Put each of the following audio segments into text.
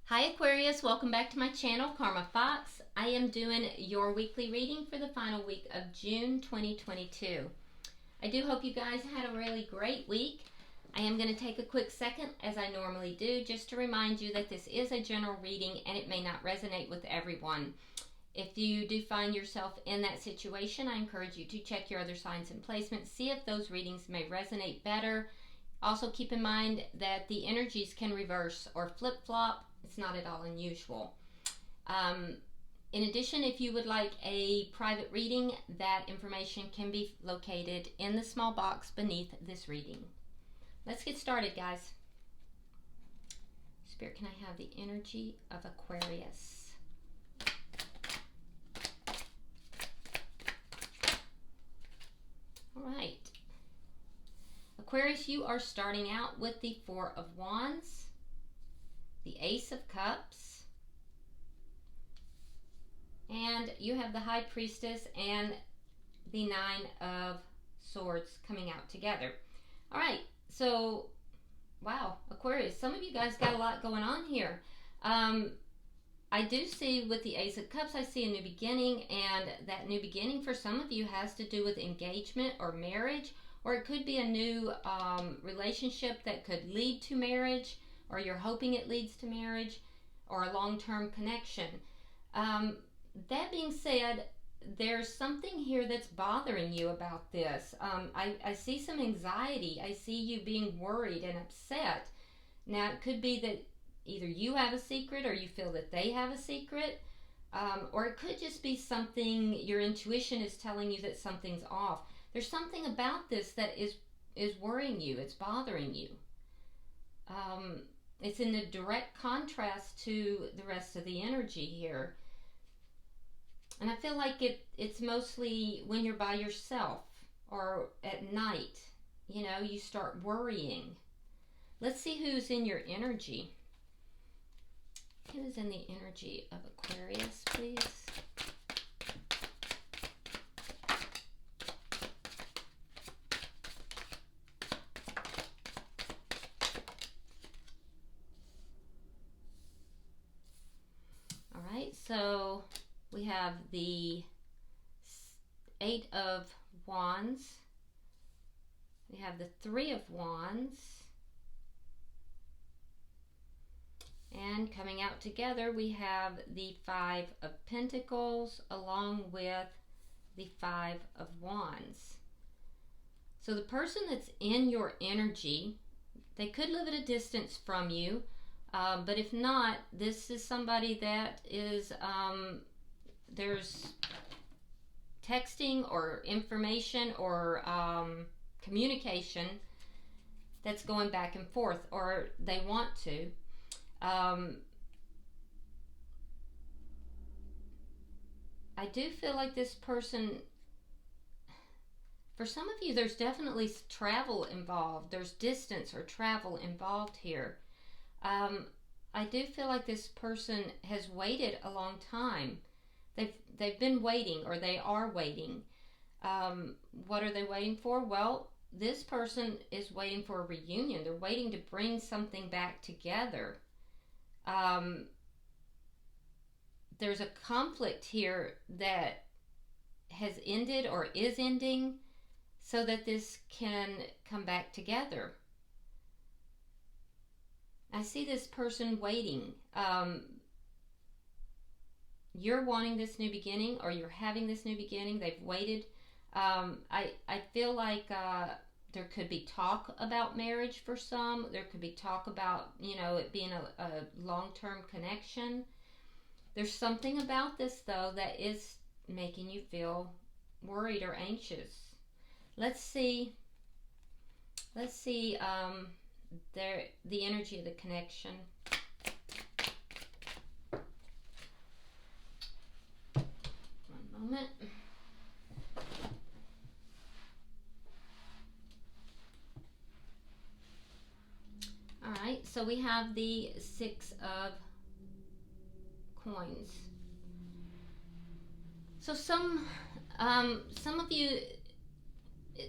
Hi Aquarius, welcome back to my channel, Karma Fox. I am doing your weekly reading for the final week of June 2022. I do hope you guys had a really great week. I am going to take a quick second, as I normally do, just to remind you that this is a general reading and it may not resonate with everyone. If you do find yourself in that situation, I encourage you to check your other signs and placements, see if those readings may resonate better. Also keep in mind that the energies can reverse or flip-flop. It's not at all unusual. In addition, if you would like a private reading, that information can be located in the small box beneath this reading. Let's get started, guys. Spirit, can I have the energy of Aquarius? All right. Aquarius, you are starting out with the Four of Wands, the Ace of Cups, and you have the High Priestess and the Nine of Swords coming out together. All right, so, wow, Aquarius, some of you guys got a lot going on here. I do see with the Ace of Cups, I see a new beginning, and that new beginning for some of you has to do with engagement or marriage, or it could be a new relationship that could lead to marriage, or you're hoping it leads to marriage, or a long-term connection. That being said, there's something here that's bothering you about this. I see some anxiety. I see you being worried and upset. Now, it could be that either you have a secret or you feel that they have a secret, or it could just be something, your intuition is telling you that something's off. There's something about this that is worrying you. It's bothering you. It's in a direct contrast to the rest of the energy here. And I feel like it's mostly when you're by yourself or at night, you know, you start worrying. Let's see who's in your energy. Who's in the energy of Aquarius, please? All right, so we have the Eight of Wands. We have the Three of Wands. And coming out together, we have the Five of Pentacles along with the Five of Wands. So the person that's in your energy, they could live at a distance from you, but if not, this is somebody that is, there's texting or information or communication that's going back and forth, or they want to. I do feel like this person, for some of you, there's definitely travel involved. There's distance or travel involved here. I do feel like this person has waited a long time. They've been waiting, or they are waiting. What are they waiting for? Well, this person is waiting for a reunion. They're waiting to bring something back together. There's a conflict here that has ended or is ending so that this can come back together. I see this person waiting. You're wanting this new beginning, or you're having this new beginning. They've waited. I feel like there could be talk about marriage for some. There could be talk about, you know, it being a long-term connection. There's something about this, though, that is making you feel worried or anxious. Let's see the energy of the connection. One moment. All right, so we have the Six of Coins. So some of you,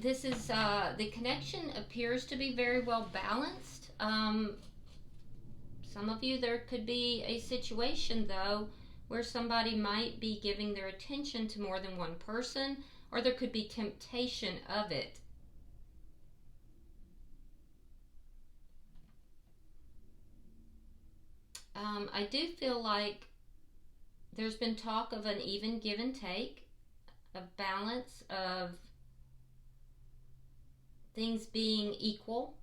this is the connection appears to be very well balanced. Some of you, there could be a situation, though, where somebody might be giving their attention to more than one person, or there could be temptation of it. I do feel like there's been talk of an even give and take, a balance of things being equal.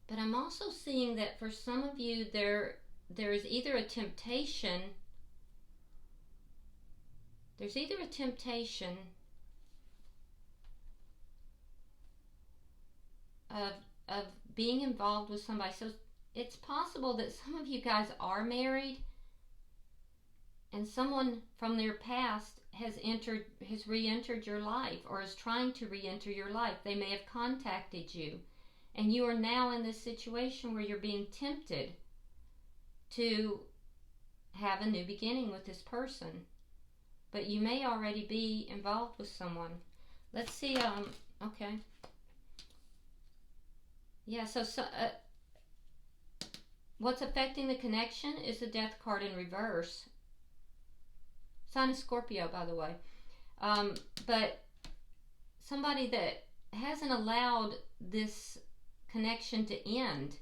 But I'm also seeing that for some of you, there is either a temptation, of being involved with somebody. So it's possible that some of you guys are married and someone from their past has re-entered your life, or is trying to re-enter your life. They may have contacted you, and you are now in this situation where you're being tempted to have a new beginning with this person. But you may already be involved with someone. Let's see, okay. Yeah, so what's affecting the connection is the Death card in reverse. Sign of Scorpio, by the way. But somebody that hasn't allowed this connection to end.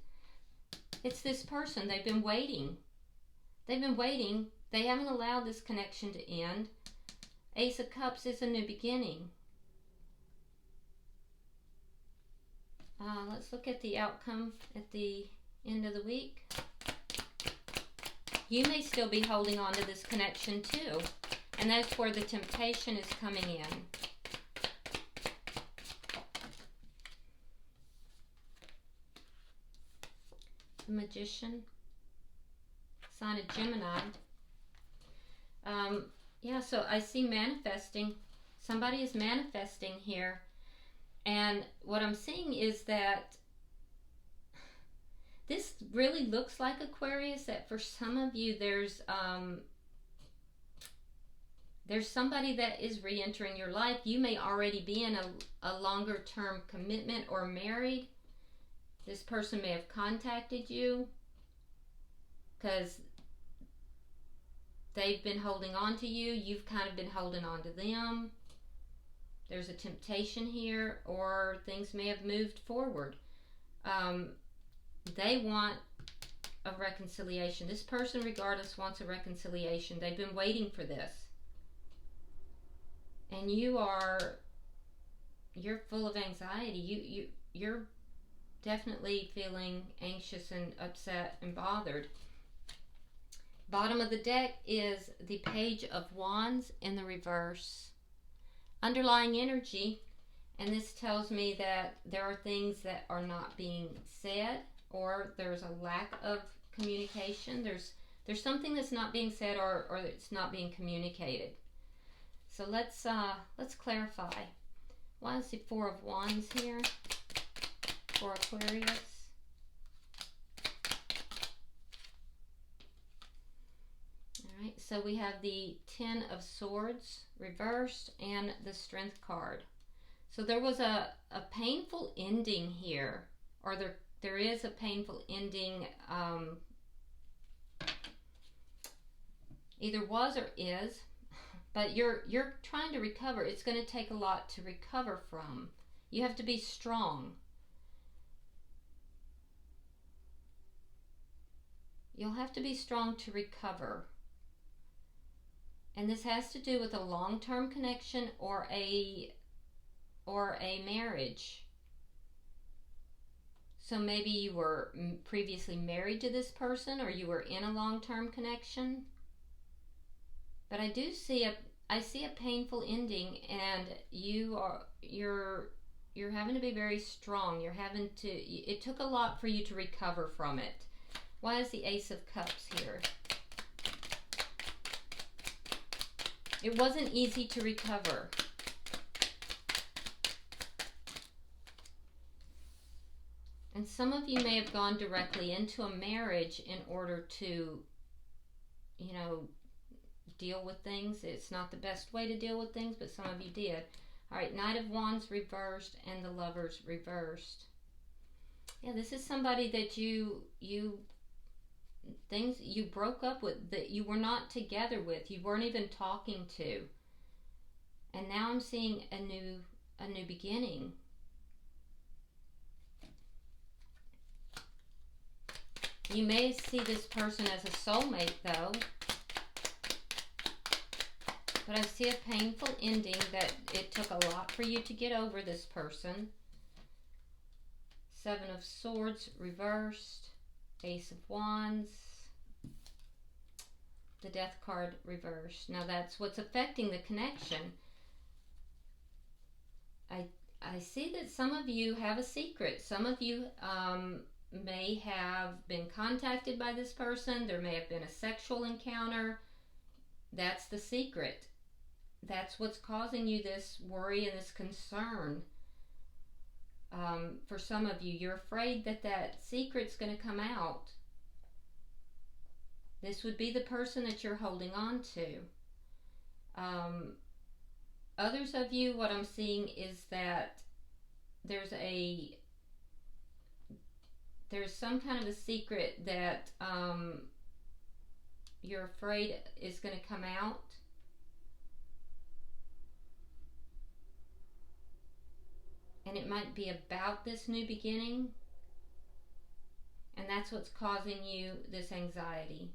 It's this person. They've been waiting. They haven't allowed this connection to end. Ace of Cups is a new beginning. Let's look at the outcome at the end of the week. You may still be holding on to this connection too, and that's where the temptation is coming in. The Magician, sign of Gemini. Yeah, so I see manifesting. Somebody is manifesting here, and what I'm seeing is that this really looks like, Aquarius, that for some of you there's somebody that is re-entering your life. You may already be in a longer term commitment or married. This person may have contacted you because they've been holding on to you. You've kind of been holding on to them. There's a temptation here, or things may have moved forward. They want a reconciliation. This person, regardless, wants a reconciliation. They've been waiting for this. And you're full of anxiety. You're definitely feeling anxious and upset and bothered. Bottom of the deck is the Page of Wands in the reverse. Underlying energy, and this tells me that there are things that are not being said, or there's a lack of communication. There's something that's not being said, or it's not being communicated. So let's clarify. Why is the Four of Wands here for Aquarius? Alright, so we have the Ten of Swords reversed and the Strength card. So there was a painful ending here, or there is a painful ending, either was or is, but you're trying to recover. It's going to take a lot to recover from. You have to be strong. You'll have to be strong to recover. And this has to do with a long-term connection or a marriage. So maybe you were previously married to this person, or you were in a long-term connection. But I see a painful ending, and you're having to be very strong. It took a lot for you to recover from it. Why is the Ace of Cups here? It wasn't easy to recover. And some of you may have gone directly into a marriage in order to, deal with things. It's not the best way to deal with things, but some of you did. All right, Knight of Wands reversed and the Lovers reversed. Yeah, this is somebody that you broke up with, that you were not together with, you weren't even talking to. And now I'm seeing a new beginning. You may see this person as a soulmate though. But I see a painful ending, that it took a lot for you to get over this person. Seven of Swords reversed. Ace of Wands. The Death card reversed. Now that's what's affecting the connection. I see that some of you have a secret. Some of you may have been contacted by this person. There may have been a sexual encounter. That's the secret. That's what's causing you this worry and this concern. For some of you, you're afraid that that secret's going to come out. This would be the person that you're holding on to. Others of you, what I'm seeing is that there's some kind of a secret that you're afraid is going to come out. And it might be about this new beginning. And that's what's causing you this anxiety.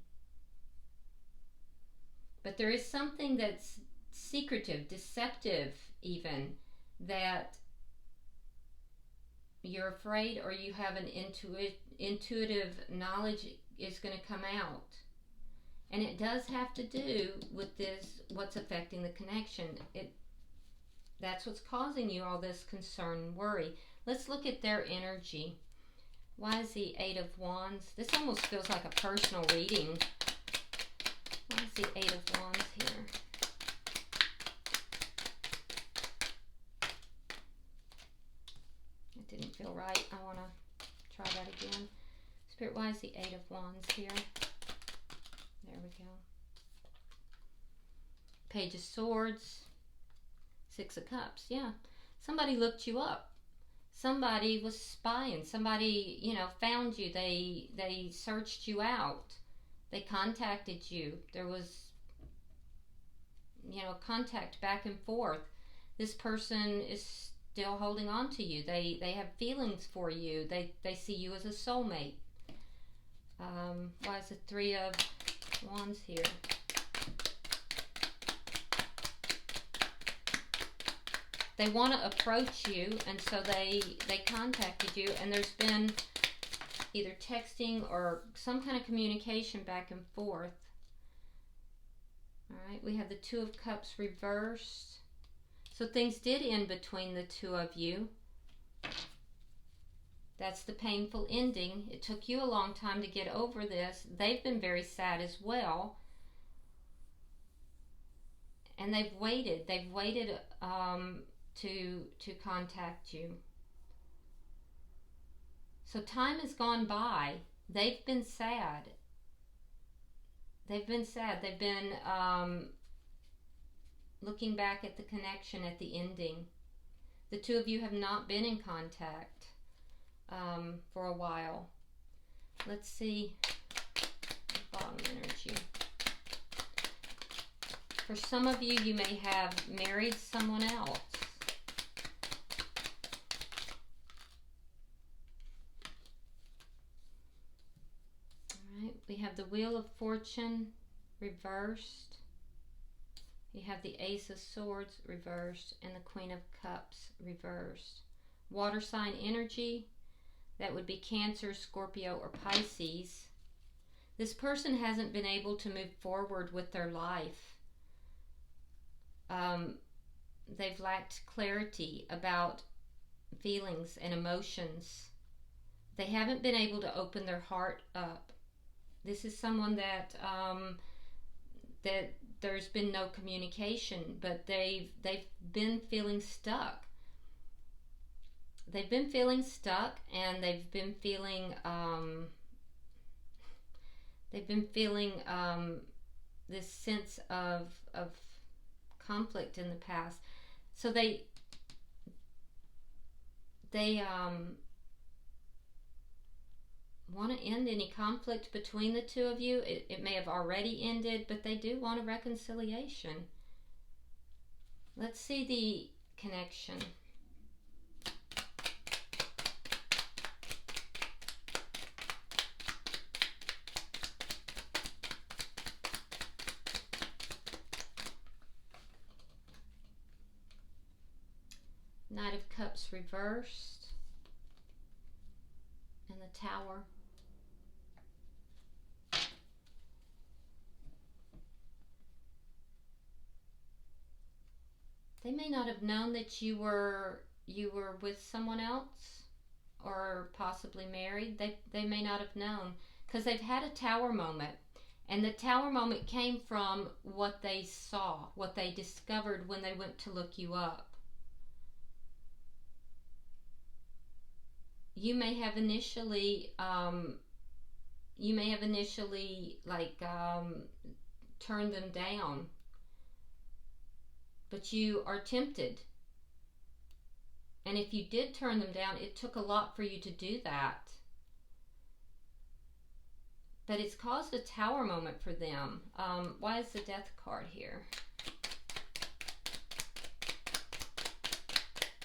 But there is something that's secretive, deceptive even, that you're afraid, or you have an intuitive knowledge is going to come out. And it does have to do with this, what's affecting the connection. That's what's causing you all this concern and worry. Let's look at their energy. Why is the Eight of Wands? This almost feels like a personal reading. Why is the Eight of Wands here? It didn't feel right. I want to try that again. Spirit, why is the Eight of Wands here? There we go. Page of Swords. Six of Cups. Yeah. Somebody looked you up. Somebody was spying. Somebody, found you. They searched you out. They contacted you. There was, contact back and forth. This person is still holding on to you. They have feelings for you. They see you as a soulmate. Why is the Three of Wands here? They want to approach you, and so they contacted you, and there's been either texting or some kind of communication back and forth. All right, we have the Two of Cups reversed. So things did end between the two of you. That's the painful ending. It took you a long time to get over this. They've been very sad as well. And they've waited. They've waited to contact you. So time has gone by. They've been sad. They've been sad. They've been looking back at the connection, at the ending. The two of you have not been in contact for a while. Let's see bottom energy. For some of you, you may have married someone else. We have the Wheel of Fortune reversed. You have the Ace of Swords reversed and the Queen of Cups reversed. Water sign energy, that would be Cancer, Scorpio, or Pisces. This person hasn't been able to move forward with their life. They've lacked clarity about feelings and emotions. They haven't been able to open their heart up. This is someone that that there's been no communication, but they've been feeling stuck. They've been feeling stuck, and they've been feeling this sense of conflict in the past. So they want to end any conflict between the two of you. It may have already ended, but they do want a reconciliation. Let's see the connection. Knight of Cups reversed. And the Tower. They may not have known that you were with someone else or possibly married. They may not have known because they've had a Tower moment. And the Tower moment came from what they saw, what they discovered when they went to look you up. You may have initially like turned them down, but you are tempted. And if you did turn them down, it took a lot for you to do that. But it's caused a Tower moment for them. Why is the Death card here?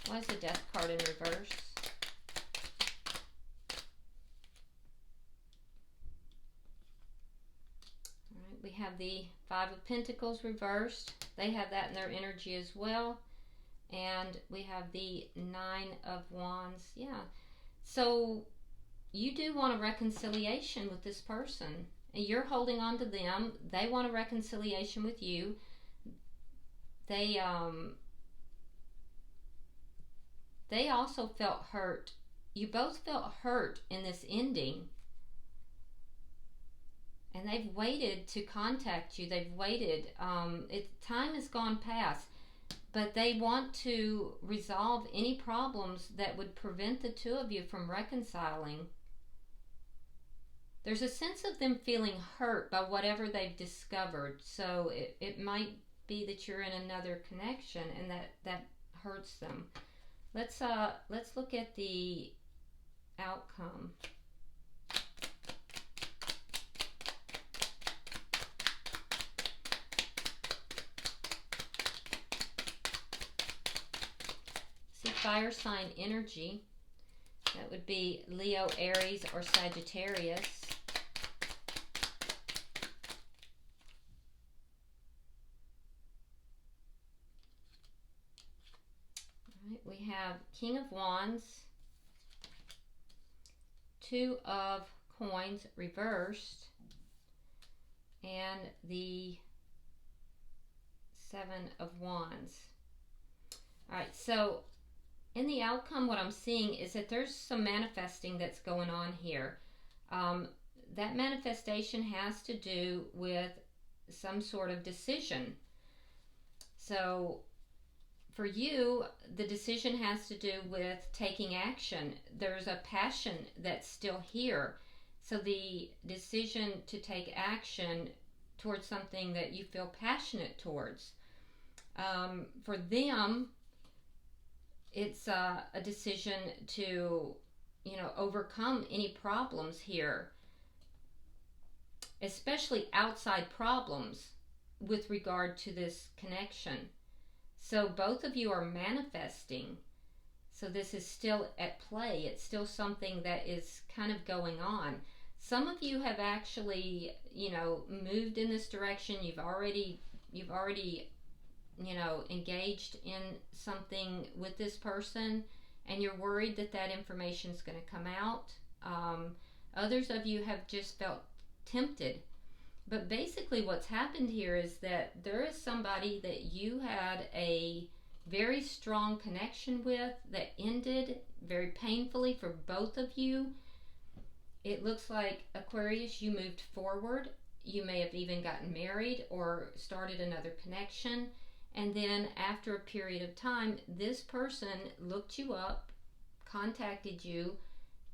Why is the Death card in reverse? We have the Five of Pentacles reversed. They have that in their energy as well. And we have the Nine of Wands. Yeah. So you do want a reconciliation with this person. And you're holding on to them. They want a reconciliation with you. They also felt hurt. You both felt hurt in this ending. And they've waited to contact you. They've waited. Time has gone past. But they want to resolve any problems that would prevent the two of you from reconciling. There's a sense of them feeling hurt by whatever they've discovered. So it might be that you're in another connection and that hurts them. Let's look at the outcome. Fire sign energy. That would be Leo, Aries, or Sagittarius. All right, we have King of Wands, Two of Coins reversed, and the Seven of Wands. All right, so in the outcome, what I'm seeing is that there's some manifesting that's going on here. That manifestation has to do with some sort of decision. So for you, the decision has to do with taking action. There's a passion that's still here. So the decision to take action towards something that you feel passionate towards. For them, it's a decision to, overcome any problems here, especially outside problems with regard to this connection. So both of you are manifesting. So this is still at play. It's still something that is kind of going on. Some of you have actually, moved in this direction. You've already engaged in something with this person, and you're worried that information is going to come out. Others of you have just felt tempted. But basically what's happened here is that there is somebody that you had a very strong connection with that ended very painfully for both of you. It looks like, Aquarius, you moved forward. You may have even gotten married or started another connection. And then after a period of time, this person looked you up, contacted you,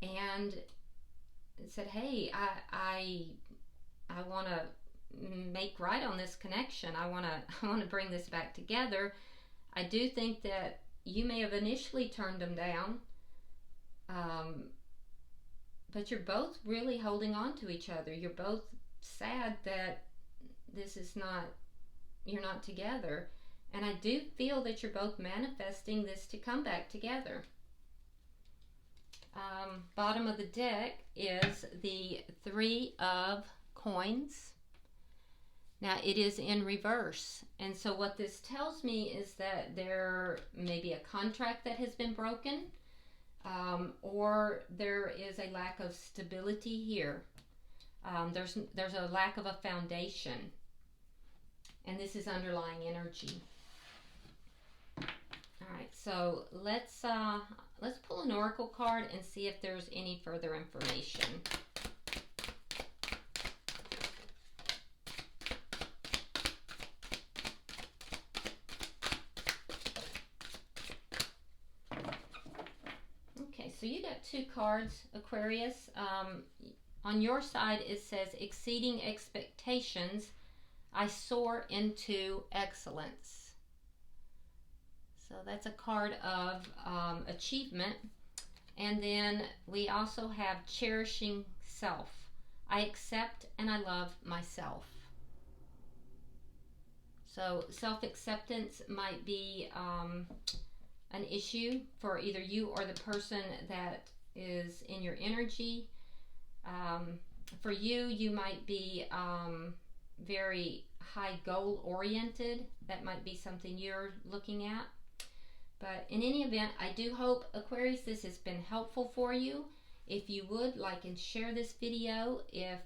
and said, hey, I want to make right on this connection. I want to bring this back together. I do think that you may have initially turned them down, but you're both really holding on to each other. You're both sad that this is not, you're not together. And I do feel that you're both manifesting this to come back together. Bottom of the deck is the Three of Coins. Now it is in reverse, and so what this tells me is that there may be a contract that has been broken, or there is a lack of stability here. There's a lack of a foundation, and this is underlying energy. All right, so let's pull an oracle card and see if there's any further information. Okay, so you got two cards, Aquarius. On your side, it says, exceeding expectations, I soar into excellence. So that's a card of achievement. And then we also have cherishing self. I accept and I love myself. So self-acceptance might be an issue for either you or the person that is in your energy. For you, you might be very high goal oriented. That might be something you're looking at. But in any event, I do hope, Aquarius, this has been helpful for you. If you would like and share this video, if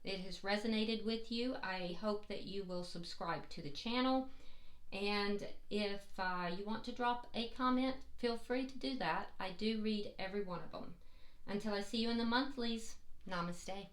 it has resonated with you, I hope that you will subscribe to the channel. And if you want to drop a comment, feel free to do that. I do read every one of them. Until I see you in the monthlies, namaste.